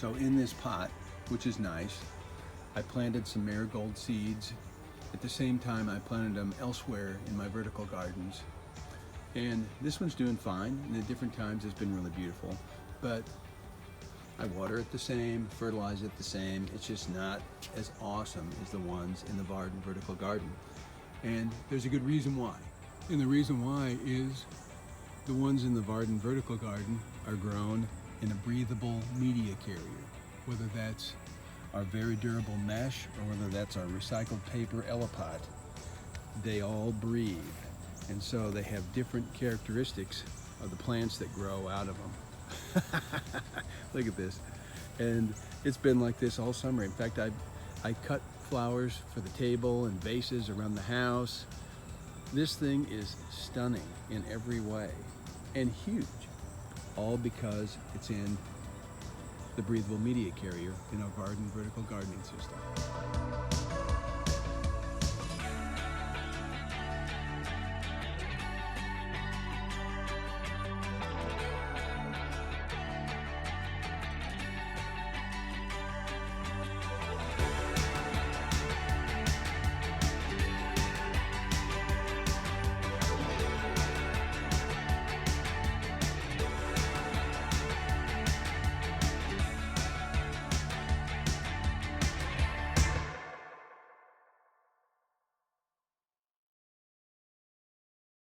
So in this pot, which is nice, I planted some marigold seeds. At the same time, I planted them elsewhere in my vertical gardens. And this one's doing fine, and at different times it's been really beautiful. But I water it the same, fertilize it the same. It's just not as awesome as the ones in the Varden vertical garden. And there's a good reason why. And the reason why is the ones in the Varden vertical garden are grown in a breathable media carrier, whether that's our very durable mesh or whether that's our recycled paper Elipot. They all breathe, and so they have different characteristics of the plants that grow out of them. Look at this. And it's been like this all summer. In fact, I cut flowers for the table and vases around the house. This thing is stunning in every way and huge, all because it's in the breathable media carrier in our Varden vertical gardening system.